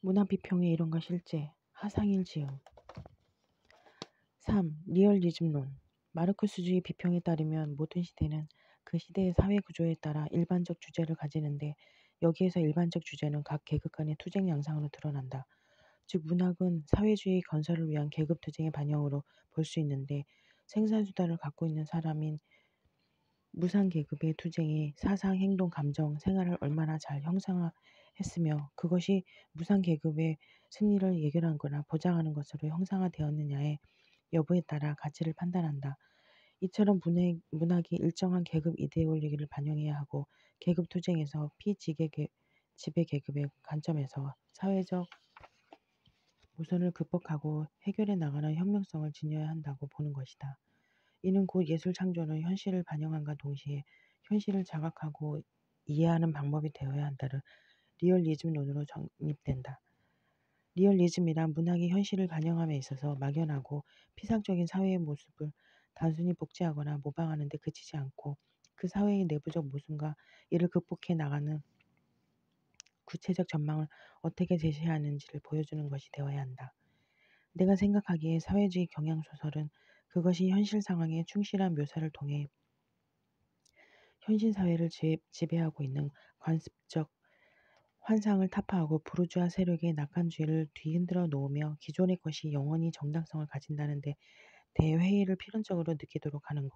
문화비평의 이론과 실제, 하상일지음. 3. 리얼리즘론. 마르크스주의 비평에 따르면 모든 시대는 그 시대의 사회구조에 따라 일반적 주제를 가지는데 여기에서 일반적 주제는 각 계급 간의 투쟁 양상으로 드러난다. 즉 문학은 사회주의 건설을 위한 계급 투쟁의 반영으로 볼 수 있는데 생산수단을 갖고 있는 사람인 무상계급의 투쟁이 사상, 행동, 감정, 생활을 얼마나 잘 형상화했으며 그것이 무상계급의 승리를 예견하거나 보장하는 것으로 형상화되었느냐의 여부에 따라 가치를 판단한다. 이처럼 문학이 일정한 계급 이데올로기를 반영해야 하고 계급 투쟁에서 지배계급의 관점에서 사회적 모순을 극복하고 해결해 나가는 혁명성을 지녀야 한다고 보는 것이다. 이는 곧 예술 창조는 현실을 반영함과 동시에 현실을 자각하고 이해하는 방법이 되어야 한다는 리얼리즘론으로 정립된다. 리얼리즘이란 문학이 현실을 반영함에 있어서 막연하고 피상적인 사회의 모습을 단순히 복제하거나 모방하는 데 그치지 않고 그 사회의 내부적 모순과 이를 극복해 나가는 구체적 전망을 어떻게 제시하는지를 보여주는 것이 되어야 한다. 내가 생각하기에 사회주의 경향소설은 그것이 현실 상황에 충실한 묘사를 통해 현실 사회를 지배하고 있는 관습적 환상을 타파하고 부르주아 세력의 낙관주의를 뒤흔들어 놓으며 기존의 것이 영원히 정당성을 가진다는데 대회의를 필연적으로 느끼도록 하는 것.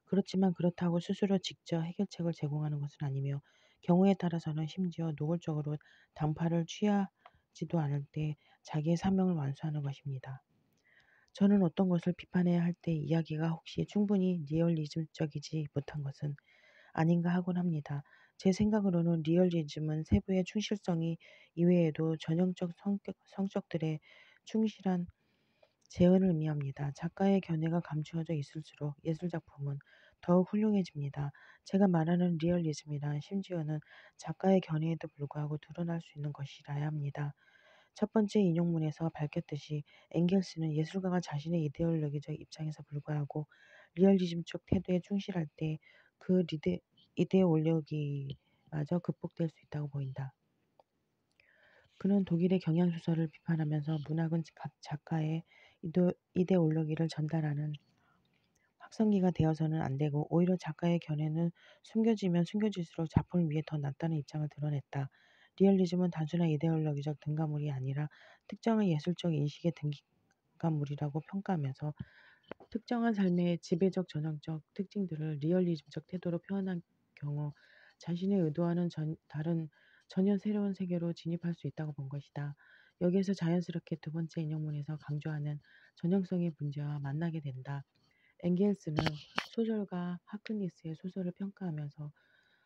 그렇지만 그렇다고 스스로 직접 해결책을 제공하는 것은 아니며 경우에 따라서는 심지어 노골적으로 당파를 취하지도 않을 때 자기의 사명을 완수하는 것입니다. 저는 어떤 것을 비판해야 할 때 이야기가 혹시 충분히 리얼리즘적이지 못한 것은 아닌가 하곤 합니다. 제 생각으로는 리얼리즘은 세부의 충실성이 이외에도 전형적 성격들의 충실한 재현을 의미합니다. 작가의 견해가 감추어져 있을수록 예술작품은 더욱 훌륭해집니다. 제가 말하는 리얼리즘이란 심지어는 작가의 견해에도 불구하고 드러날 수 있는 것이라야 합니다. 첫 번째 인용문에서 밝혔듯이 엥겔스는 예술가가 자신의 이데올로기적 입장에서 불구하고 리얼리즘적 태도에 충실할 때 그 이데올로기마저 극복될 수 있다고 보인다. 그는 독일의 경향소설을 비판하면서 문학은 각 작가의 이데올로기를 전달하는 확성기가 되어서는 안 되고 오히려 작가의 견해는 숨겨지면 숨겨질수록 작품을 위해 더 낫다는 입장을 드러냈다. 리얼리즘은 단순한 이데올로기적 등가물이 아니라 특정한 예술적 인식의 등가물이라고 평가하면서 특정한 삶의 지배적 전형적 특징들을 리얼리즘적 태도로 표현한 경우 자신의 의도와는 다른 전혀 새로운 세계로 진입할 수 있다고 본 것이다. 여기에서 자연스럽게 두 번째 인용문에서 강조하는 전형성의 문제와 만나게 된다. 엥겔스는 소설가 하크니스의 소설을 평가하면서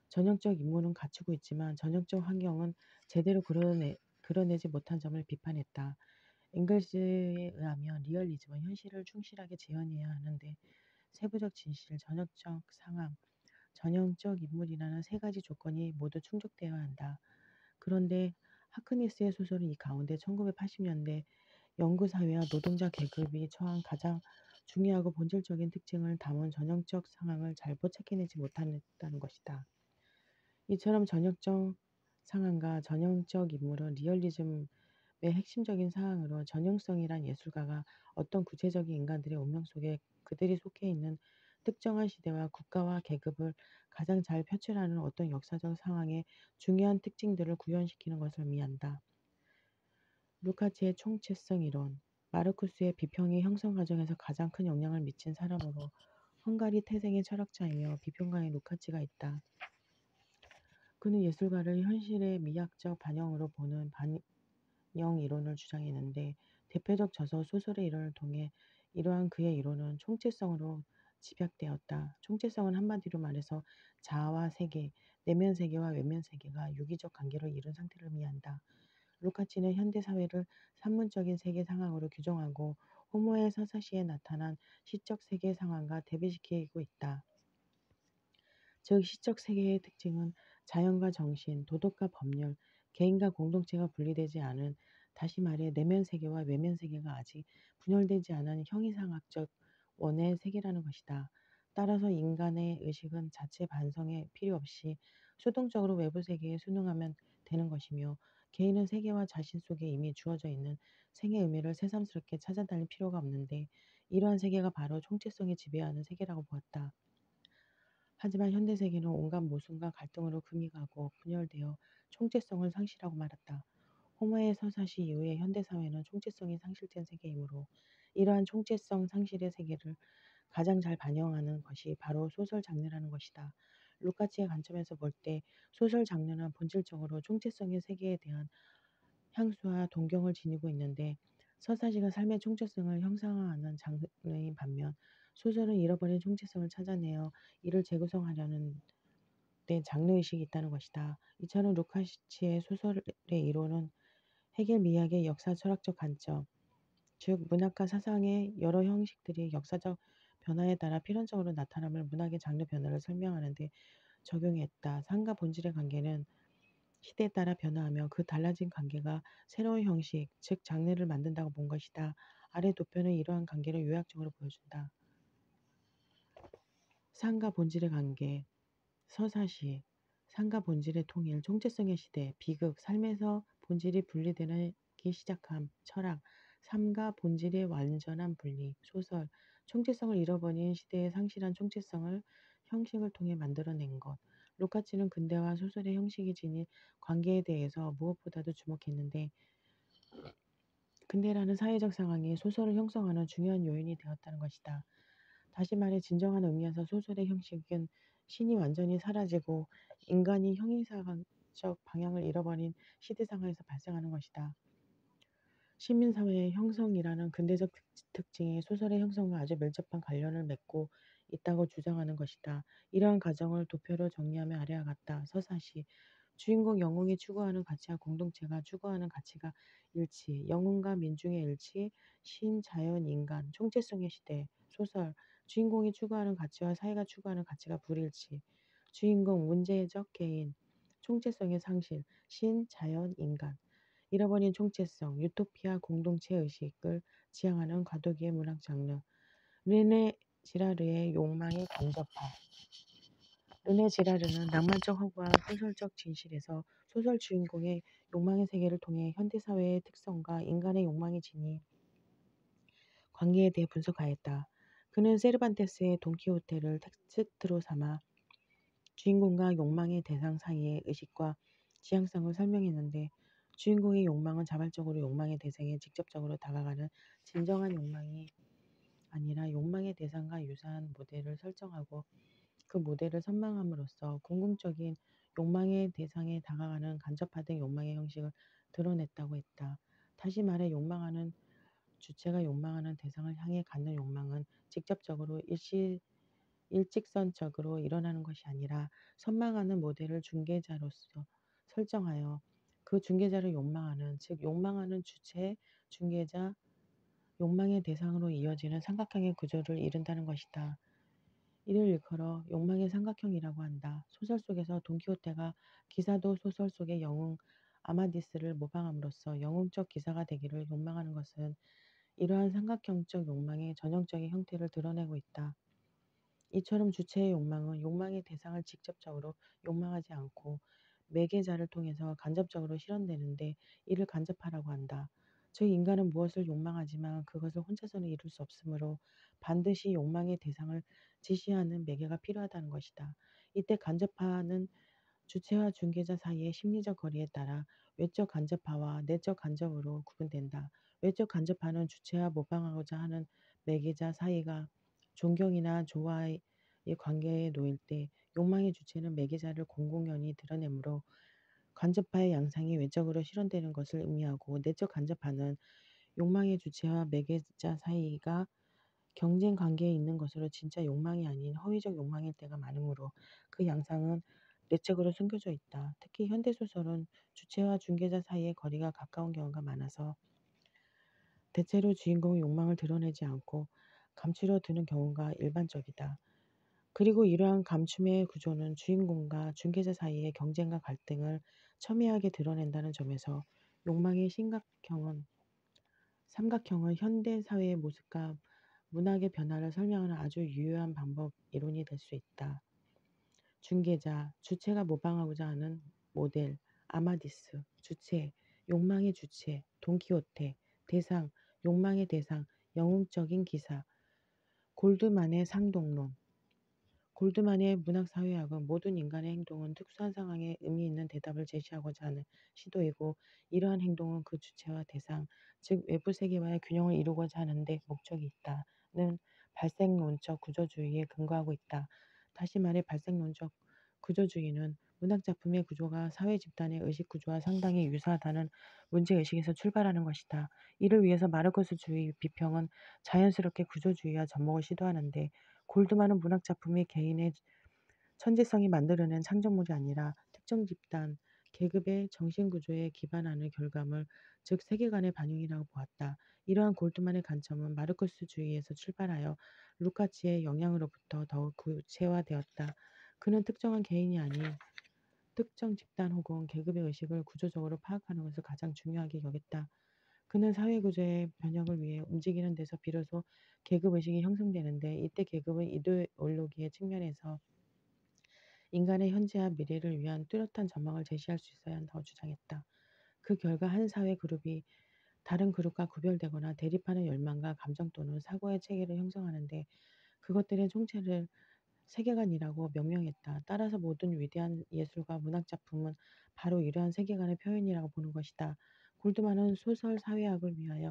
전형적 인물은 갖추고 있지만 전형적 환경은 제대로 그려내지 못한 점을 비판했다. 엥겔스에 의하면 리얼리즘은 현실을 충실하게 재현해야 하는데 세부적 진실, 전형적 상황, 전형적 인물이라는 세 가지 조건이 모두 충족되어야 한다. 그런데 하크니스의 소설은 이 가운데 1980년대 영구 사회와 노동자 계급이 처한 가장 중요하고 본질적인 특징을 담은 전형적 상황을 잘 포착해내지 못했다는 것이다. 이처럼 전형적 상황과 전형적 인물은 리얼리즘의 핵심적인 사항으로 전형성이란 예술가가 어떤 구체적인 인간들의 운명 속에 그들이 속해 있는 특정한 시대와 국가와 계급을 가장 잘 표출하는 어떤 역사적 상황의 중요한 특징들을 구현시키는 것을 의미한다. 루카치의 총체성 이론. 마르쿠스의 비평의 형성 과정에서 가장 큰 영향을 미친 사람으로 헝가리 태생의 철학자이며 비평가인 루카치가 있다. 그는 예술가를 현실의 미학적 반영으로 보는 반영 이론을 주장했는데 대표적 저서 소설의 이론을 통해 이러한 그의 이론은 총체성으로 집약되었다. 총체성은 한마디로 말해서 자아와 세계, 내면 세계와 외면 세계가 유기적 관계를 이룬 상태를 의미한다. 루카치는 현대 사회를 산문적인 세계 상황으로 규정하고 호모의 서사시에 나타난 시적 세계 상황과 대비시키고 있다. 즉 시적 세계의 특징은 자연과 정신, 도덕과 법률, 개인과 공동체가 분리되지 않은 다시 말해 내면 세계와 외면 세계가 아직 분열되지 않은 형이상학적 원의 세계라는 것이다. 따라서 인간의 의식은 자체 반성에 필요 없이 수동적으로 외부 세계에 순응하면 되는 것이며 개인은 세계와 자신 속에 이미 주어져 있는 생의 의미를 새삼스럽게 찾아다닐 필요가 없는데 이러한 세계가 바로 총체성이 지배하는 세계라고 보았다. 하지만 현대 세계는 온갖 모순과 갈등으로 금이 가고 분열되어 총체성을 상실하고 말았다. 호모의 서사시 이후의 현대 사회는 총체성이 상실된 세계이므로 이러한 총체성 상실의 세계를 가장 잘 반영하는 것이 바로 소설 장르라는 것이다. 루카치의 관점에서 볼 때 소설 장르는 본질적으로 총체성의 세계에 대한 향수와 동경을 지니고 있는데 서사시가 삶의 총체성을 형상화하는 장르인 반면 소설은 잃어버린 총체성을 찾아내어 이를 재구성하려는 데 장르의식이 있다는 것이다. 이처럼 루카시의 소설의 이론은 해겔 미학의 역사 철학적 관점, 즉 문학과 사상의 여러 형식들이 역사적 변화에 따라 필연적으로 나타남을 문학의 장르 변화를 설명하는 데 적용했다. 상과 본질의 관계는 시대에 따라 변화하며 그 달라진 관계가 새로운 형식, 즉 장르를 만든다고 본 것이다. 아래 도표는 이러한 관계를 요약적으로 보여준다. 상과 본질의 관계, 서사시, 상과 본질의 통일, 총체성의 시대, 비극, 삶에서 본질이 분리되기 시작함, 철학, 삶과 본질의 완전한 분리, 소설, 총체성을 잃어버린 시대의 상실한 총체성을 형식을 통해 만들어낸 것. 루카치는 근대와 소설의 형식이 지닌 관계에 대해서 무엇보다도 주목했는데 근대라는 사회적 상황이 소설을 형성하는 중요한 요인이 되었다는 것이다. 다시 말해 진정한 의미에서 소설의 형식은 신이 완전히 사라지고 인간이 형이상적 방향을 잃어버린 시대 상황에서 발생하는 것이다. 시민사회의 형성이라는 근대적 특징이 소설의 형성과 아주 밀접한 관련을 맺고 있다고 주장하는 것이다. 이러한 과정을 도표로 정리하면 아래와 같다. 서사시 주인공 영웅이 추구하는 가치와 공동체가 추구하는 가치가 일치, 영웅과 민중의 일치, 신, 자연, 인간, 총체성의 시대. 소설 주인공이 추구하는 가치와 사회가 추구하는 가치가 불일치, 주인공 문제적 개인, 총체성의 상실, 신, 자연, 인간. 잃어버린 총체성, 유토피아 공동체 의식을 지향하는 과도기의 문학 장르. 르네 지라르의 욕망의 간접화. 르네 지라르는 낭만적 허구와 소설적 진실에서 소설 주인공의 욕망의 세계를 통해 현대사회의 특성과 인간의 욕망이 지닌 관계에 대해 분석하였다. 그는 세르반테스의 돈키호테를 텍스트로 삼아 주인공과 욕망의 대상 사이의 의식과 지향성을 설명했는데 주인공의 욕망은 자발적으로 욕망의 대상에 직접적으로 다가가는 진정한 욕망이 아니라 욕망의 대상과 유사한 모델을 설정하고 그 모델을 선망함으로써 궁극적인 욕망의 대상에 다가가는 간접화된 욕망의 형식을 드러냈다고 했다. 다시 말해 욕망하는 주체가 욕망하는 대상을 향해 갖는 욕망은 직접적으로 일직선적으로 일어나는 것이 아니라 선망하는 모델을 중개자로서 설정하여 그 중개자를 욕망하는, 즉 욕망하는 주체, 중개자, 욕망의 대상으로 이어지는 삼각형의 구조를 이룬다는 것이다. 이를 일컬어 욕망의 삼각형이라고 한다. 소설 속에서 돈키호테가 기사도 소설 속의 영웅 아마디스를 모방함으로써 영웅적 기사가 되기를 욕망하는 것은 이러한 삼각형적 욕망의 전형적인 형태를 드러내고 있다. 이처럼 주체의 욕망은 욕망의 대상을 직접적으로 욕망하지 않고 매개자를 통해서 간접적으로 실현되는데 이를 간접화라고 한다. 즉 인간은 무엇을 욕망하지만 그것을 혼자서는 이룰 수 없으므로 반드시 욕망의 대상을 지시하는 매개가 필요하다는 것이다. 이때 간접화는 주체와 중개자 사이의 심리적 거리에 따라 외적 간접화와 내적 간접으로 구분된다. 외적 간접화는 주체와 모방하고자 하는 매개자 사이가 존경이나 조화의 관계에 놓일 때 욕망의 주체는 매개자를 공공연히 드러내므로 간접화의 양상이 외적으로 실현되는 것을 의미하고 내적 간접화는 욕망의 주체와 매개자 사이가 경쟁 관계에 있는 것으로 진짜 욕망이 아닌 허위적 욕망일 때가 많으므로 그 양상은 내적으로 숨겨져 있다. 특히 현대소설은 주체와 중개자 사이의 거리가 가까운 경우가 많아서 대체로 주인공의 욕망을 드러내지 않고 감추려 드는 경우가 일반적이다. 그리고 이러한 감춤의 구조는 주인공과 중개자 사이의 경쟁과 갈등을 첨예하게 드러낸다는 점에서 욕망의 삼각형은 현대 사회의 모습과 문학의 변화를 설명하는 아주 유효한 방법 이론이 될 수 있다. 중개자, 주체가 모방하고자 하는 모델, 아마디스, 주체, 욕망의 주체, 돈키호테, 대상, 욕망의 대상, 영웅적인 기사, 골드만의 상동론. 골드만의 문학사회학은 모든 인간의 행동은 특수한 상황에 의미 있는 대답을 제시하고자 하는 시도이고, 이러한 행동은 그 주체와 대상, 즉 외부 세계와의 균형을 이루고자 하는데 목적이 있다는 발생론적 구조주의에 근거하고 있다. 다시 말해 발생론적 구조주의는 문학작품의 구조가 사회 집단의 의식 구조와 상당히 유사하다는 문제의식에서 출발하는 것이다. 이를 위해서 마르크스주의 비평은 자연스럽게 구조주의와 접목을 시도하는데, 골드만은 문학작품이 개인의 천재성이 만들어낸 창조물이 아니라 특정 집단, 계급의 정신구조에 기반하는 결과물, 즉 세계관의 반영이라고 보았다. 이러한 골드만의 관점은 마르크스주의에서 출발하여 루카치의 영향으로부터 더욱 구체화되었다. 그는 특정한 개인이 아닌 특정 집단 혹은 계급의 의식을 구조적으로 파악하는 것을 가장 중요하게 여겼다. 그는 사회구조의 변혁을 위해 움직이는 데서 비로소 계급의식이 형성되는데, 이때 계급은 이데올로기의 측면에서 인간의 현재와 미래를 위한 뚜렷한 전망을 제시할 수 있어야 한다고 주장했다. 그 결과 한 사회 그룹이 다른 그룹과 구별되거나 대립하는 열망과 감정 또는 사고의 체계를 형성하는데, 그것들의 총체를 세계관이라고 명명했다. 따라서 모든 위대한 예술과 문학작품은 바로 이러한 세계관의 표현이라고 보는 것이다. 골드만은 소설 사회학을 위하여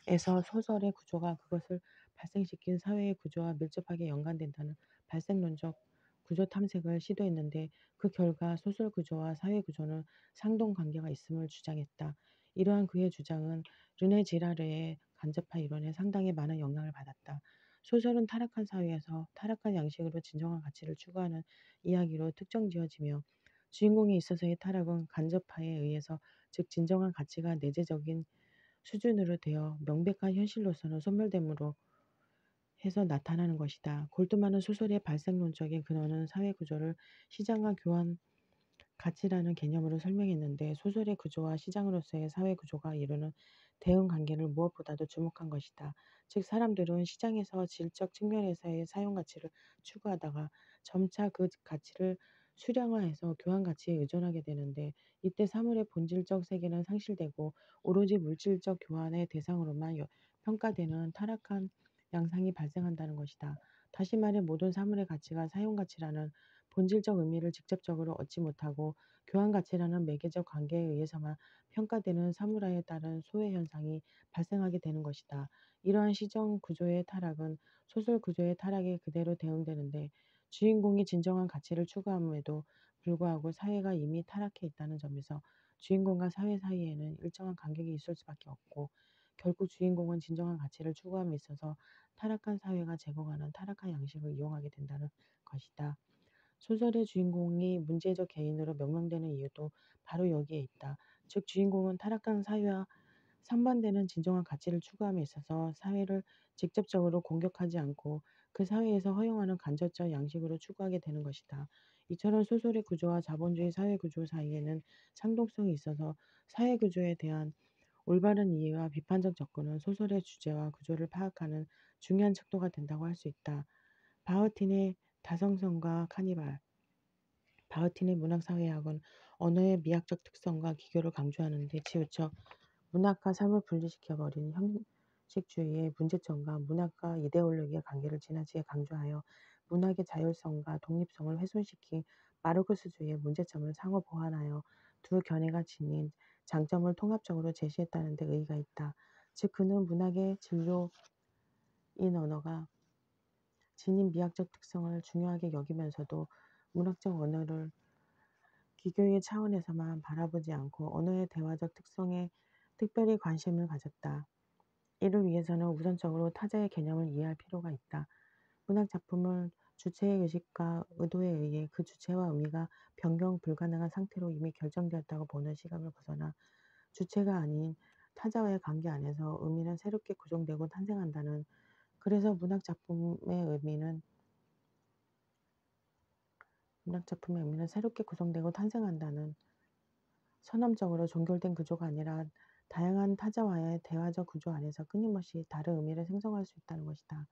에서 소설의 구조가 그것을 발생시킨 사회의 구조와 밀접하게 연관된다는 발생론적 구조 탐색을 시도했는데, 그 결과 소설 구조와 사회 구조는 상동 관계가 있음을 주장했다. 이러한 그의 주장은 르네 지라르의 간접화 이론에 상당히 많은 영향을 받았다. 소설은 타락한 사회에서 타락한 양식으로 진정한 가치를 추구하는 이야기로 특정지어지며, 주인공에 있어서의 타락은 간접화에 의해서, 즉 진정한 가치가 내재적인 수준으로 되어 명백한 현실로서는 소멸됨으로 해서 나타나는 것이다. 골드만은 소설의 발생론적인 근원은 사회 구조를 시장과 교환 가치라는 개념으로 설명했는데, 소설의 구조와 시장으로서의 사회 구조가 이루는 대응 관계를 무엇보다도 주목한 것이다. 즉 사람들은 시장에서 질적 측면에서의 사용 가치를 추구하다가 점차 그 가치를 수량화해서 교환 가치에 의존하게 되는데, 이때 사물의 본질적 세계는 상실되고 오로지 물질적 교환의 대상으로만 평가되는 타락한 양상이 발생한다는 것이다. 다시 말해 모든 사물의 가치가 사용 가치라는 본질적 의미를 직접적으로 얻지 못하고 교환 가치라는 매개적 관계에 의해서만 평가되는 사물화에 따른 소외 현상이 발생하게 되는 것이다. 이러한 시정 구조의 타락은 소설 구조의 타락에 그대로 대응되는데, 주인공이 진정한 가치를 추구함에도 불구하고 사회가 이미 타락해 있다는 점에서 주인공과 사회 사이에는 일정한 간격이 있을 수밖에 없고, 결국 주인공은 진정한 가치를 추구함에 있어서 타락한 사회가 제공하는 타락한 양식을 이용하게 된다는 것이다. 소설의 주인공이 문제적 개인으로 명명되는 이유도 바로 여기에 있다. 즉 주인공은 타락한 사회와 상반되는 진정한 가치를 추구함에 있어서 사회를 직접적으로 공격하지 않고 그 사회에서 허용하는 간접적 양식으로 추구하게 되는 것이다. 이처럼 소설의 구조와 자본주의 사회 구조 사이에는 상동성이 있어서 사회 구조에 대한 올바른 이해와 비판적 접근은 소설의 주제와 구조를 파악하는 중요한 척도가 된다고 할 수 있다. 바흐틴의 다성성과 카니발. 바흐틴의 문학사회학은 언어의 미학적 특성과 기교를 강조하는데 치우쳐 문학과 삶을 분리시켜버린 형식주의의 문제점과 문학과 이데올로기의 관계를 지나치게 강조하여 문학의 자율성과 독립성을 훼손시킨 마르크스주의의 문제점을 상호 보완하여 두 견해가 지닌 장점을 통합적으로 제시했다는 데 의의가 있다. 즉 그는 문학의 진료인 언어가 지닌 미학적 특성을 중요하게 여기면서도 문학적 언어를 기교의 차원에서만 바라보지 않고 언어의 대화적 특성에 특별히 관심을 가졌다. 이를 위해서는 우선적으로 타자의 개념을 이해할 필요가 있다. 문학 작품을 주체의 의식과 의도에 의해 그 주체와 의미가 변경 불가능한 상태로 이미 결정되었다고 보는 시각을 벗어나 주체가 아닌 타자와의 관계 안에서 의미는 새롭게 구성되고 탄생한다는, 그래서 문학 작품의 의미는 새롭게 구성되고 탄생한다는 선언적으로 종결된 구조가 아니라 다양한 타자와의 대화적 구조 안에서 끊임없이 다른 의미를 생성할 수 있다는 것이다.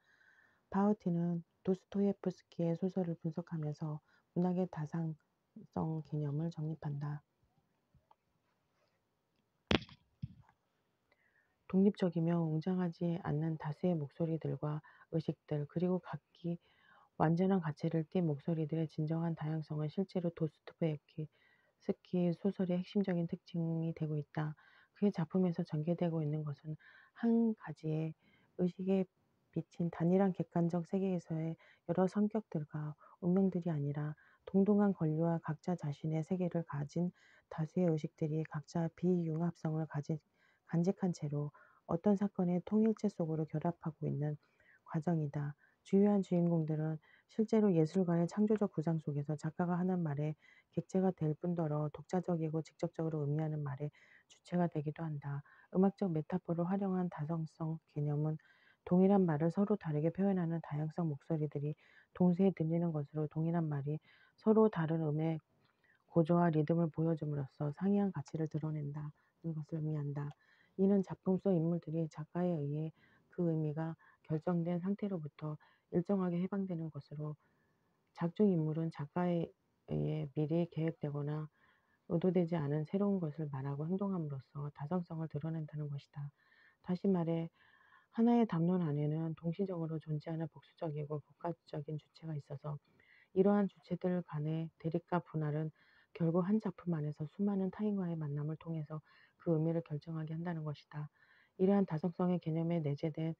바흐틴은 도스토예프스키의 소설을 분석하면서 문학의 다상성 개념을 정립한다. 독립적이며 웅장하지 않는 다수의 목소리들과 의식들, 그리고 각기 완전한 가치를 띤 목소리들의 진정한 다양성은 실제로 도스토옙스키 소설의 핵심적인 특징이 되고 있다. 그의 작품에서 전개되고 있는 것은 한 가지의 의식에 비친 단일한 객관적 세계에서의 여러 성격들과 운명들이 아니라 동등한 권리와 각자 자신의 세계를 가진 다수의 의식들이 각자 비융합성을 간직한 채로 어떤 사건의 통일체 속으로 결합하고 있는 과정이다. 주요한 주인공들은 실제로 예술가의 창조적 구상 속에서 작가가 하는 말의 객체가 될 뿐더러 독자적이고 직접적으로 의미하는 말의 주체가 되기도 한다. 음악적 메타포를 활용한 다성성 개념은 동일한 말을 서로 다르게 표현하는 다양성 목소리들이 동시에 들리는 것으로 동일한 말이 서로 다른 음의 고조와 리듬을 보여줌으로써 상이한 가치를 드러낸다는 것을 의미한다. 이는 작품 속 인물들이 작가에 의해 그 의미가 결정된 상태로부터 일정하게 해방되는 것으로, 작중 인물은 작가에 의해 미리 계획되거나 의도되지 않은 새로운 것을 말하고 행동함으로써 다성성을 드러낸다는 것이다. 다시 말해 하나의 담론 안에는 동시적으로 존재하는 복수적이고 복합적인 주체가 있어서 이러한 주체들 간의 대립과 분할은 결국 한 작품 안에서 수많은 타인과의 만남을 통해서 그 의미를 결정하게 한다는 것이다. 이러한 다성성의 개념에 내재된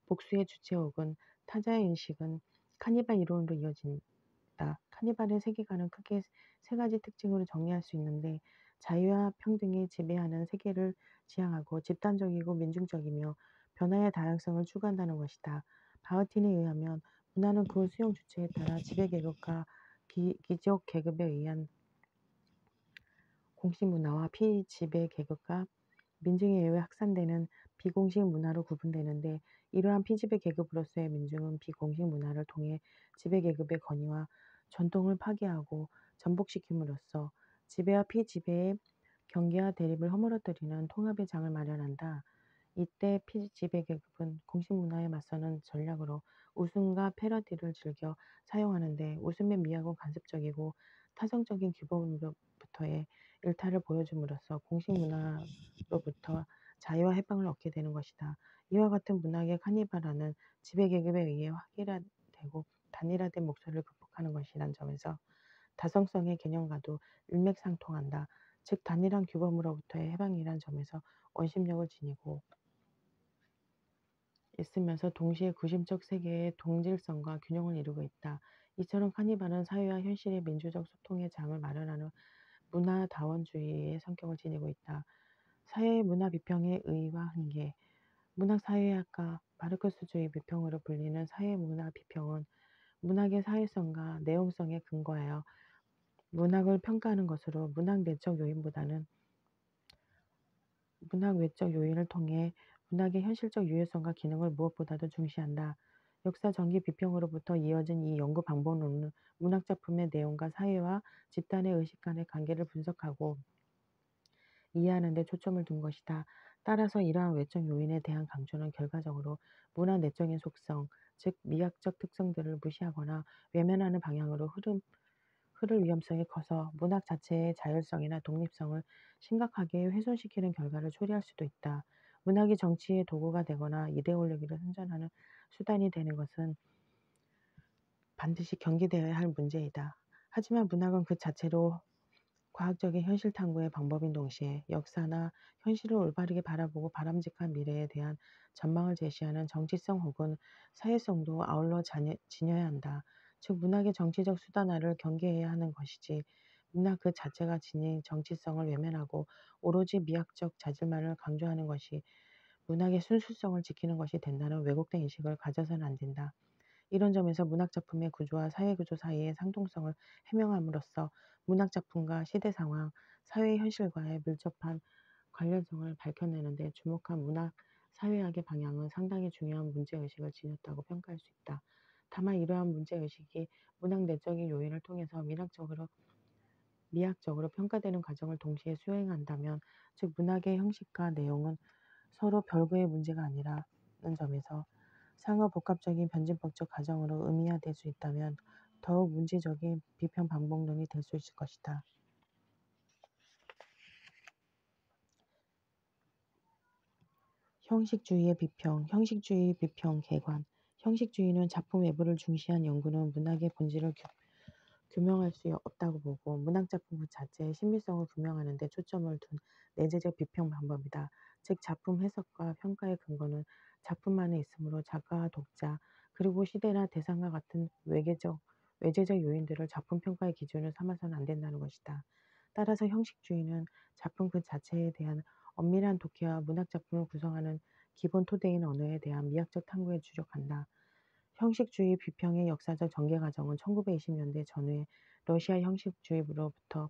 복수의 주체 혹은 타자의 인식은 카니발 이론으로 이어진다. 카니발의 세계관은 크게 세 가지 특징으로 정리할 수 있는데, 자유와 평등이 지배하는 세계를 지향하고 집단적이고 민중적이며 변화의 다양성을 추구한다는 것이다. 바흐틴에 의하면 문화는 그 수용 주체에 따라 지배계급과 귀족 계급에 의한 공식 문화와 피지배계급과 민중에 의해 확산되는 비공식 문화로 구분되는데, 이러한 피지배 계급으로서의 민중은 비공식 문화를 통해 지배계급의 권위와 전통을 파괴하고 전복시킴으로써 지배와 피지배의 경계와 대립을 허물어뜨리는 통합의 장을 마련한다. 이때 피지배계급은 공식 문화에 맞서는 전략으로 웃음과 패러디를 즐겨 사용하는데, 웃음의 미학은 간접적이고 타성적인 규범으로부터의 일탈을 보여줌으로써 공식 문화로부터 자유와 해방을 얻게 되는 것이다. 이와 같은 문학의 카니발화는 지배계급에 의해 확일화되고 단일화된 목소리를 극복하는 것이란 점에서 다성성의 개념과도 일맥상통한다. 즉 단일한 규범으로부터의 해방이란 점에서 원심력을 지니고 있으면서 동시에 구심적 세계의 동질성과 균형을 이루고 있다. 이처럼 카니발은 사회와 현실의 민주적 소통의 장을 마련하는 문화다원주의의 성격을 지니고 있다. 사회 문화 비평의 의의와 한계. 문학 사회학과 마르크스주의 비평으로 불리는 사회 문화 비평은 문학의 사회성과 내용성에 근거하여 문학을 평가하는 것으로, 문학 내적 요인보다는 문학 외적 요인을 통해 문학의 현실적 유효성과 기능을 무엇보다도 중시한다. 역사 전기 비평으로부터 이어진 이 연구 방법론은 문학 작품의 내용과 사회와 집단의 의식 간의 관계를 분석하고 이해하는 데 초점을 둔 것이다. 따라서 이러한 외적 요인에 대한 강조는 결과적으로 문화 내적인 속성, 즉 미학적 특성들을 무시하거나 외면하는 방향으로 흐를 위험성이 커서 문학 자체의 자율성이나 독립성을 심각하게 훼손시키는 결과를 초래할 수도 있다. 문학이 정치의 도구가 되거나 이데올로기를 선전하는 수단이 되는 것은 반드시 경계되어야 할 문제이다. 하지만 문학은 그 자체로 과학적인 현실 탐구의 방법인 동시에 역사나 현실을 올바르게 바라보고 바람직한 미래에 대한 전망을 제시하는 정치성 혹은 사회성도 아울러 지녀야 한다. 즉 문학의 정치적 수단화를 경계해야 하는 것이지, 문학 그 자체가 지닌 정치성을 외면하고 오로지 미학적 자질만을 강조하는 것이 문학의 순수성을 지키는 것이 된다는 왜곡된 인식을 가져서는 안 된다. 이런 점에서 문학작품의 구조와 사회구조 사이의 상통성을 해명함으로써 문학작품과 시대상황, 사회 현실과의 밀접한 관련성을 밝혀내는 데 주목한 문학 사회학의 방향은 상당히 중요한 문제의식을 지녔다고 평가할 수 있다. 다만 이러한 문제의식이 문학 내적인 요인을 통해서 미학적으로 평가되는 과정을 동시에 수행한다면, 즉 문학의 형식과 내용은 서로 별개의 문제가 아니라는 점에서 상호 복합적인 변증법적 과정으로 의미화될 수 있다면 더욱 문제적인 비평 방법론이 될 수 있을 것이다. 형식주의의 비평, 형식주의 비평 개관. 형식주의는 작품 외부를 중시한 연구는 문학의 본질을 규명할 수 없다고 보고 문학작품 그 자체의 신비성을 규명하는 데 초점을 둔 내재적 비평 방법이다. 즉 작품 해석과 평가의 근거는 작품 안에 있으므로 작가와 독자 그리고 시대나 대상과 같은 외재적 요인들을 작품 평가의 기준으로 삼아서는 안 된다는 것이다. 따라서 형식주의는 작품 그 자체에 대한 엄밀한 독해와 문학작품을 구성하는 기본 토대인 언어에 대한 미학적 탐구에 주력한다. 형식주의 비평의 역사적 전개 과정은 1920년대 전후의 러시아 형식주의로부터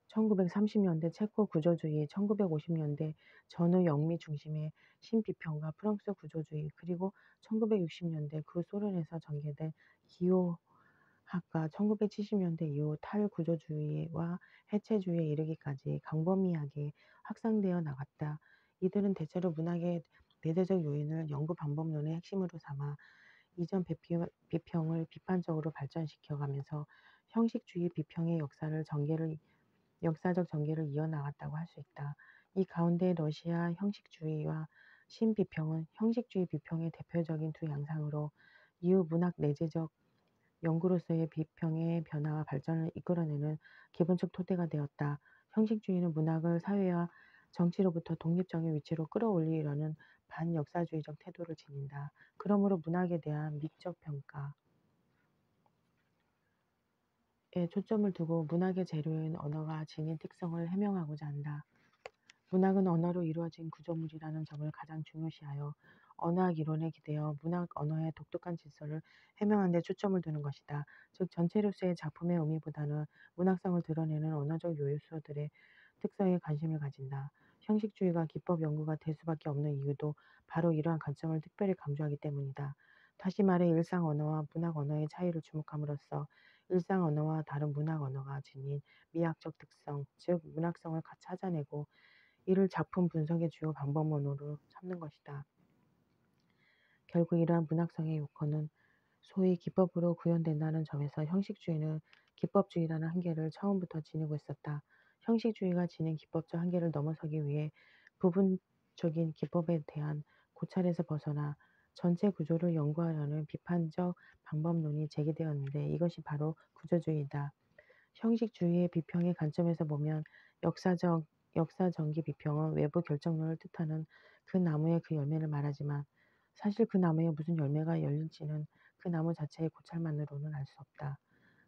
1930년대 체코 구조주의, 1950년대 전후 영미 중심의 신비평과 프랑스 구조주의, 그리고 1960년대 구소련에서 전개된 기호학과 1970년대 이후 탈구조주의와 해체주의에 이르기까지 광범위하게 확산되어 나갔다. 이들은 대체로 문학의 내재적 요인을 연구 방법론의 핵심으로 삼아 이전 비평을 비판적으로 발전시켜 가면서 형식주의 비평의 역사적 전개를 이어나갔다고 할 수 있다. 이 가운데 러시아 형식주의와 신비평은 형식주의 비평의 대표적인 두 양상으로 이후 문학 내재적 연구로서의 비평의 변화와 발전을 이끌어내는 기본적 토대가 되었다. 형식주의는 문학을 사회와 정치로부터 독립적인 위치로 끌어올리려는 반역사주의적 태도를 지닌다. 그러므로 문학에 대한 미적 평가에 초점을 두고 문학의 재료인 언어가 지닌 특성을 해명하고자 한다. 문학은 언어로 이루어진 구조물이라는 점을 가장 중요시하여 언어학 이론에 기대어 문학 언어의 독특한 질서를 해명하는 데 초점을 두는 것이다. 즉 전체로서의 작품의 의미보다는 문학성을 드러내는 언어적 요소들의 특성에 관심을 가진다. 형식주의가 기법 연구가 될 수밖에 없는 이유도 바로 이러한 관점을 특별히 강조하기 때문이다. 다시 말해 일상 언어와 문학 언어의 차이를 주목함으로써 일상 언어와 다른 문학 언어가 지닌 미학적 특성, 즉 문학성을 찾아내고 이를 작품 분석의 주요 방법론으로 삼는 것이다. 결국 이러한 문학성의 요건은 소위 기법으로 구현된다는 점에서 형식주의는 기법주의라는 한계를 처음부터 지니고 있었다. 형식주의가 지닌 기법적 한계를 넘어서기 위해 부분적인 기법에 대한 고찰에서 벗어나 전체 구조를 연구하려는 비판적 방법론이 제기되었는데 이것이 바로 구조주의이다. 형식주의의 비평의 관점에서 보면 역사전기 비평은 외부 결정론을 뜻하는 그 나무의 그 열매를 말하지만 사실 그 나무에 무슨 열매가 열릴지는 그 나무 자체의 고찰만으로는 알 수 없다.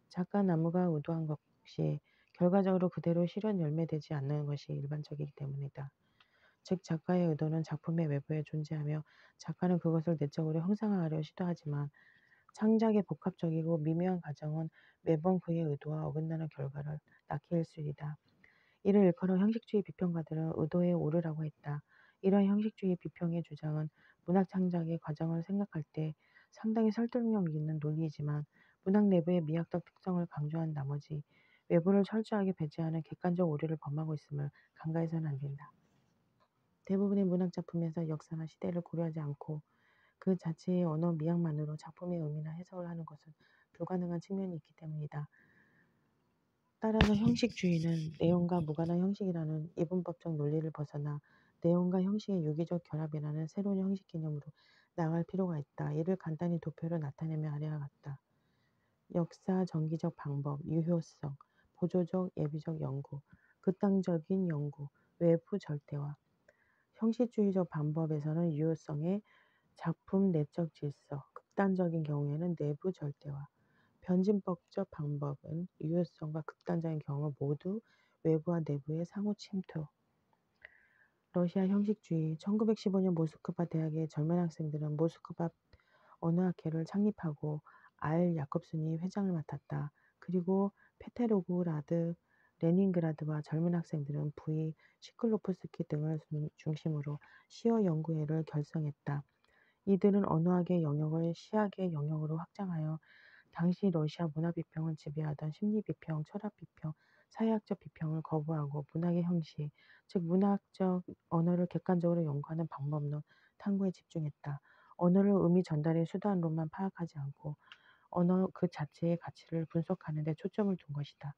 작가 나무가 의도한 것이 결과적으로 그대로 실현 열매되지 않는 것이 일반적이기 때문이다. 즉 작가의 의도는 작품의 외부에 존재하며 작가는 그것을 내적으로 형상화하려 시도하지만 창작의 복합적이고 미묘한 과정은 매번 그의 의도와 어긋나는 결과를 낳게 일수이다. 이를 일컬어 형식주의 비평가들은 의도에 오르라고 했다. 이러한 형식주의 비평의 주장은 문학 창작의 과정을 생각할 때 상당히 설득력 있는 논리이지만 문학 내부의 미학적 특성을 강조한 나머지 외부를 철저하게 배제하는 객관적 오류를 범하고 있음을 간과해서는 안 된다. 대부분의 문학 작품에서 역사나 시대를 고려하지 않고 그 자체의 언어 미학만으로 작품의 의미나 해석을 하는 것은 불가능한 측면이 있기 때문이다. 따라서 형식주의는 내용과 무관한 형식이라는 이분법적 논리를 벗어나 내용과 형식의 유기적 결합이라는 새로운 형식 개념으로 나아갈 필요가 있다. 이를 간단히 도표로 나타내며 아래와 같다. 역사 전기적 방법, 유효성, 보조적 예비적 연구, 극단적인 연구, 외부 절대화. 형식주의적 방법에서는 유효성의 작품 내적 질서, 극단적인 경우에는 내부 절대화, 변진법적 방법은 유효성과 극단적인 경우 모두 외부와 내부의 상호 침투. 러시아 형식주의 1915년 모스크바 대학의 젊은 학생들은 모스크바 언어학회를 창립하고 야콥슨이 회장을 맡았다. 그리고 페테로그라드, 레닌그라드와 젊은 학생들은 시클로프스키 등을 중심으로 시어 연구회를 결성했다. 이들은 언어학의 영역을 시학의 영역으로 확장하여 당시 러시아 문화 비평을 지배하던 심리 비평, 철학 비평, 사회학적 비평을 거부하고 문학의 형식, 즉 문학적 언어를 객관적으로 연구하는 방법론 탐구에 집중했다. 언어를 의미 전달의 수단으로만 파악하지 않고 언어 그 자체의 가치를 분석하는 데 초점을 둔 것이다.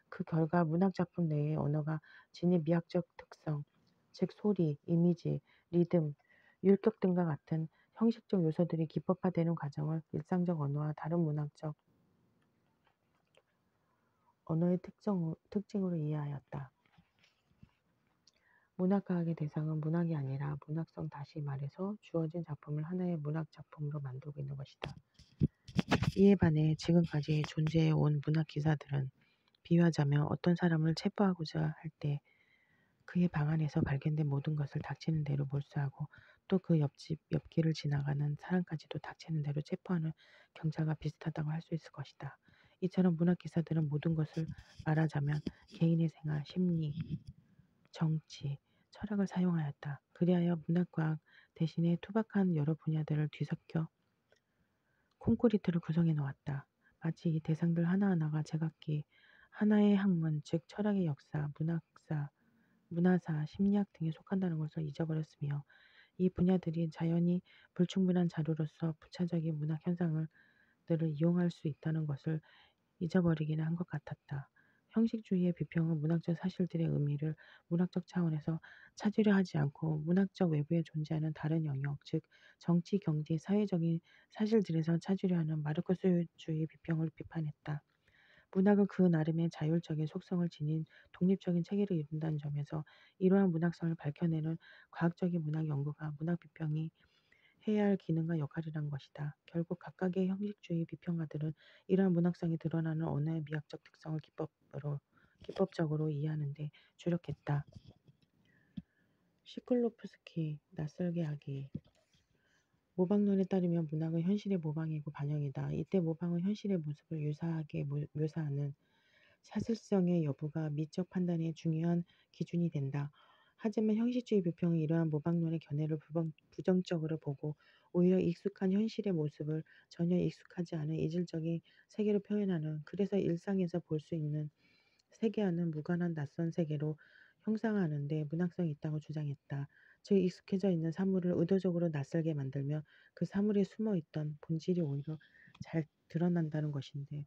그 결과 문학 작품 내의 언어가 지닌 미학적 특성, 즉 소리, 이미지, 리듬, 율격 등과 같은 형식적 요소들이 기법화되는 과정을 일상적 언어와 다른 문학적 언어의 특징으로 이해하였다. 문학과학의 대상은 문학이 아니라 문학성, 다시 말해서 주어진 작품을 하나의 문학 작품으로 만들고 있는 것이다. 이에 반해 지금까지 존재해 온 문학 기사들은 비유하자면 어떤 사람을 체포하고자 할 때 그의 방 안에서 발견된 모든 것을 닥치는 대로 몰수하고 또 그 옆길을 지나가는 사람까지도 닥치는 대로 체포하는 경찰과 비슷하다고 할 수 있을 것이다. 이처럼 문학 기사들은 모든 것을 말하자면 개인의 생활, 심리, 정치, 철학을 사용하였다. 그리하여 문학과학 대신에 투박한 여러 분야들을 뒤섞여 콘크리트를 구성해 놓았다. 마치 이 대상들 하나하나가 제각기 하나의 학문, 즉 철학의 역사, 문학사, 문화사, 심리학 등에 속한다는 것을 잊어버렸으며 이 분야들이 자연히 불충분한 자료로서 부차적인 문학 현상들을 이용할 수 있다는 것을 잊어버리기는 한 것 같았다. 형식주의의 비평은 문학적 사실들의 의미를 문학적 차원에서 찾으려 하지 않고 문학적 외부에 존재하는 다른 영역, 즉 정치, 경제, 사회적인 사실들에서 찾으려 하는 마르크스주의 비평을 비판했다. 문학은 그 나름의 자율적인 속성을 지닌 독립적인 체계를 이룬다는 점에서 이러한 문학성을 밝혀내는 과학적인 문학 연구가 문학 비평이 해야 할 기능과 역할이란 것이다. 결국 각각의 형식주의 비평가들은 이러한 문학성이 드러나는 언어의 미학적 특성을 기법적으로 이해하는 데 주력했다. 시클로프스키, 낯설게 하기. 모방론에 따르면 문학은 현실의 모방이고 반영이다. 이때 모방은 현실의 모습을 유사하게 묘사하는 사실성의 여부가 미적 판단의 중요한 기준이 된다. 하지만 형식주의 비평은 이러한 모방론의 견해를 부정적으로 보고 오히려 익숙한 현실의 모습을 전혀 익숙하지 않은 이질적인 세계로 표현하는, 그래서 일상에서 볼 수 있는 세계와는 무관한 낯선 세계로 형상화하는 데 문학성이 있다고 주장했다. 즉 익숙해져 있는 사물을 의도적으로 낯설게 만들며 그 사물에 숨어 있던 본질이 오히려 잘 드러난다는 것인데,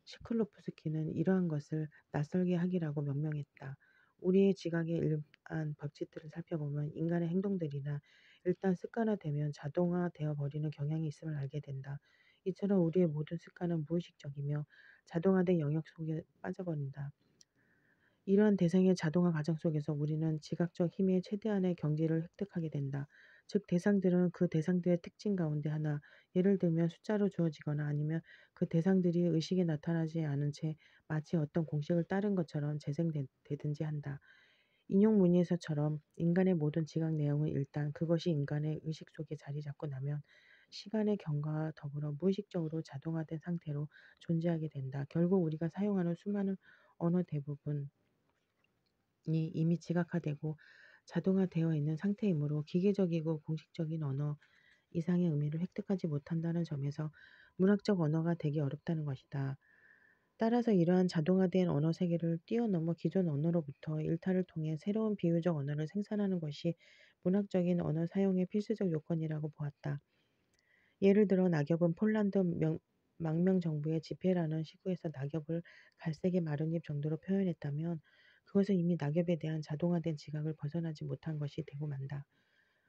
시클로프스키는 이러한 것을 낯설게 하기라고 명명했다. 우리의 지각의 일반 법칙들을 살펴보면 인간의 행동들이나 일단 습관화되면 자동화되어 버리는 경향이 있음을 알게 된다. 이처럼 우리의 모든 습관은 무의식적이며 자동화된 영역 속에 빠져버린다. 이러한 대상의 자동화 과정 속에서 우리는 지각적 힘의 최대한의 경지를 획득하게 된다. 즉 대상들은 그 대상들의 특징 가운데 하나, 예를 들면 숫자로 주어지거나 아니면 그 대상들이 의식에 나타나지 않은 채 마치 어떤 공식을 따른 것처럼 재생되든지 한다. 인용 문의에서처럼 인간의 모든 지각 내용은 일단 그것이 인간의 의식 속에 자리 잡고 나면 시간의 경과와 더불어 무의식적으로 자동화된 상태로 존재하게 된다. 결국 우리가 사용하는 수많은 언어 대부분이 이미 지각화되고 자동화되어 있는 상태이므로 기계적이고 공식적인 언어 이상의 의미를 획득하지 못한다는 점에서 문학적 언어가 되기 어렵다는 것이다. 따라서 이러한 자동화된 언어 세계를 뛰어넘어 기존 언어로부터 일탈을 통해 새로운 비유적 언어를 생산하는 것이 문학적인 언어 사용의 필수적 요건이라고 보았다. 예를 들어 낙엽은 폴란드 망명 정부의 집회라는 시구에서 낙엽을 갈색의 마른 잎 정도로 표현했다면 그것은 이미 낙엽에 대한 자동화된 지각을 벗어나지 못한 것이 되고 만다.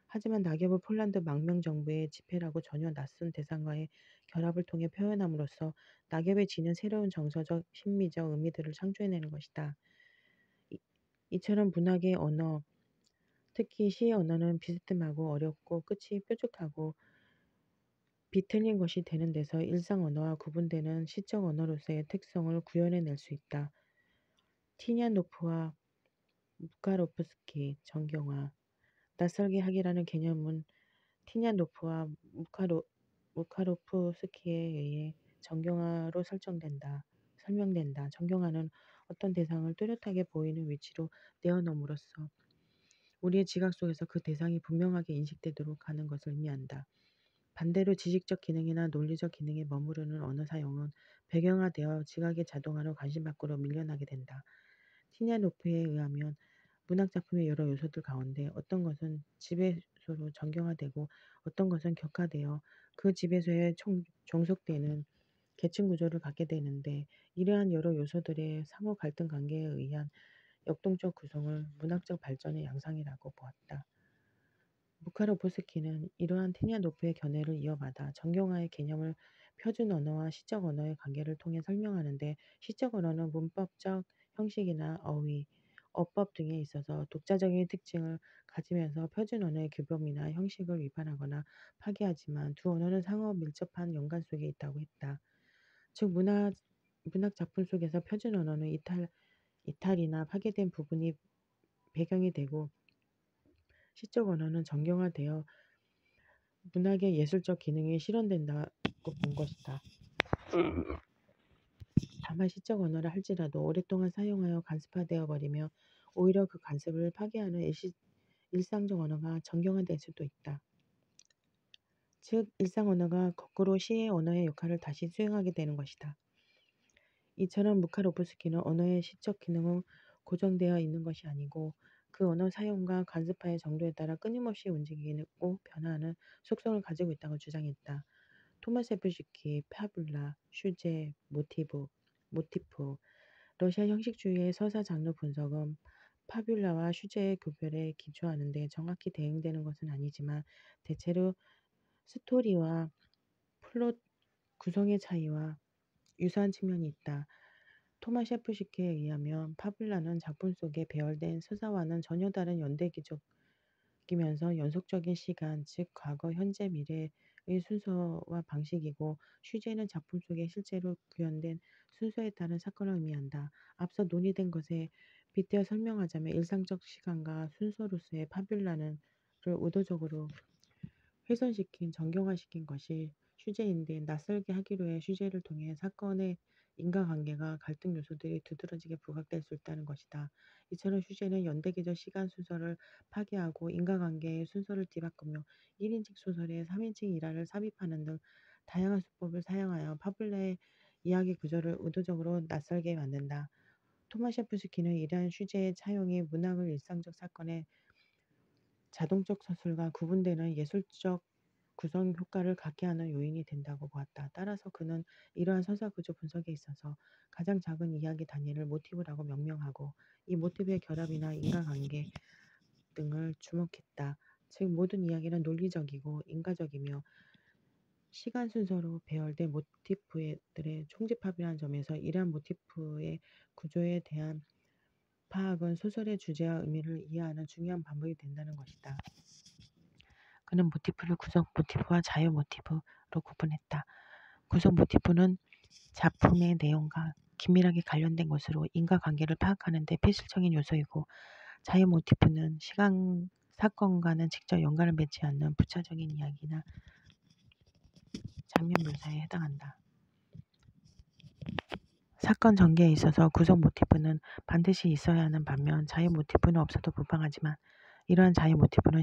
하지만 낙엽을 폴란드 망명 정부의 집회라고 전혀 낯선 대상과의 결합을 통해 표현함으로써 낙엽에 지닌 새로운 정서적, 심미적 의미들을 창조해내는 것이다. 이처럼 문학의 언어, 특히 시의 언어는 비스듬하고 어렵고 끝이 뾰족하고 비틀린 것이 되는 데서 일상 언어와 구분되는 시적 언어로서의 특성을 구현해낼 수 있다. 티냐노프와 무카로프스키, 정경화. 낯설게 하기라는 개념은 티냐노프와 무카로프스키에 의해 정경화로 설명된다. 정경화는 어떤 대상을 뚜렷하게 보이는 위치로 내어놓음으로써 우리의 지각 속에서 그 대상이 분명하게 인식되도록 하는 것을 의미한다. 반대로 지식적 기능이나 논리적 기능에 머무르는 언어 사용은 배경화되어 지각의 자동화로 관심 밖으로 밀려나게 된다. 티냐노프에 의하면 문학 작품의 여러 요소들 가운데 어떤 것은 지배소로 정경화되고 어떤 것은 격화되어 그 지배소에 종속되는 계층 구조를 갖게 되는데, 이러한 여러 요소들의 상호 갈등 관계에 의한 역동적 구성을 문학적 발전의 양상이라고 보았다. 무카로프스키는 이러한 테냐노프의 견해를 이어받아 정경화의 개념을 표준 언어와 시적 언어의 관계를 통해 설명하는데, 시적 언어는 문법적 형식이나 어휘, 어법 등에 있어서 독자적인 특징을 가지면서 표준 언어의 규범이나 형식을 위반하거나 파괴하지만, 두 언어는 상호 밀접한 연관 속에 있다고 했다. 즉 문학 작품 속에서 표준 언어는 이탈이나 파괴된 부분이 배경이 되고, 시적 언어는 정경화되어 문학의 예술적 기능이 실현된다고 본 것이다. 다만 시적 언어를 할지라도 오랫동안 사용하여 간습화되어 버리며 오히려 그 간습을 파괴하는 일상적 언어가 정경화될 수도 있다. 즉 일상 언어가 거꾸로 시의 언어의 역할을 다시 수행하게 되는 것이다. 이처럼 무카로프스키는 언어의 시적 기능은 고정되어 있는 것이 아니고, 그 언어 사용과 간습화의 정도에 따라 끊임없이 움직이고 변화하는 속성을 가지고 있다고 주장했다. 토마세프스키, 파뷸라, 슈제, 모티프. 러시아 형식주의의 서사 장르 분석은 파뷸라와 슈제의 교별에 기초하는데 정확히 대응되는 것은 아니지만, 대체로 스토리와 플롯 구성의 차이와 유사한 측면이 있다. 토마셰프스키에 의하면 파뷸라는 작품 속에 배열된 서사와는 전혀 다른 연대기적이면서 연속적인 시간, 즉 과거, 현재, 미래의 순서와 방식이고, 슈제는 작품 속에 실제로 구현된 순서에 따른 사건을 의미한다. 앞서 논의된 것에 빗대어 설명하자면, 일상적 시간과 순서로서의 파뷸라를 의도적으로 훼손시킨, 정경화시킨 것이 슈제인데, 낯설게 하기로 해 슈제를 통해 사건의 인과관계가 갈등 요소들이 두드러지게 부각될 수 있다는 것이다. 이처럼 슈제는 연대기적 시간 순서를 파괴하고 인과관계의 순서를 뒤바꾸며 1인칭 소설에 3인칭 일화를 삽입하는 등 다양한 수법을 사용하여 파뷸라의 이야기 구조를 의도적으로 낯설게 만든다. 토마셰프스키는 이러한 슈제의 차용이 문학을 일상적 사건의 자동적 서술과 구분되는 예술적 구성 효과를 갖게 하는 요인이 된다고 보았다. 따라서 그는 이러한 서사 구조 분석에 있어서 가장 작은 이야기 단위를 모티브라고 명명하고, 이 모티브의 결합이나 인과관계 등을 주목했다. 즉 모든 이야기는 논리적이고 인과적이며 시간 순서로 배열된 모티프들의 총집합이라는 점에서, 이러한 모티프의 구조에 대한 파악은 소설의 주제와 의미를 이해하는 중요한 방법이 된다는 것이다. 그는 모티프를 구성 모티프와 자유 모티프로 구분했다. 구성 모티프는 작품의 내용과 긴밀하게 관련된 것으로 인과관계를 파악하는 데 필수적인 요소이고, 자유 모티프는 사건과는 직접 연관을 맺지 않는 부차적인 이야기나 장면 묘사에 해당한다. 사건 전개에 있어서 구성 모티프는 반드시 있어야 하는 반면, 자유 모티프는 없어도 무방하지만, 이러한 자유 모티프는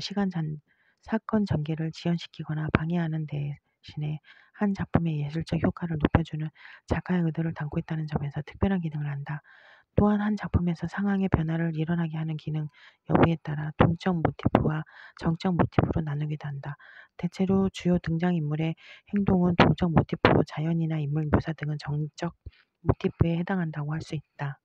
사건 전개를 지연시키거나 방해하는 대신에 한 작품의 예술적 효과를 높여주는 작가의 의도를 담고 있다는 점에서 특별한 기능을 한다. 또한 한 작품에서 상황의 변화를 일어나게 하는 기능 여부에 따라 동적 모티프와 정적 모티프로 나누기도 한다. 대체로 주요 등장인물의 행동은 동적 모티프로, 자연이나 인물 묘사 등은 정적 모티프에 해당한다고 할 수 있다.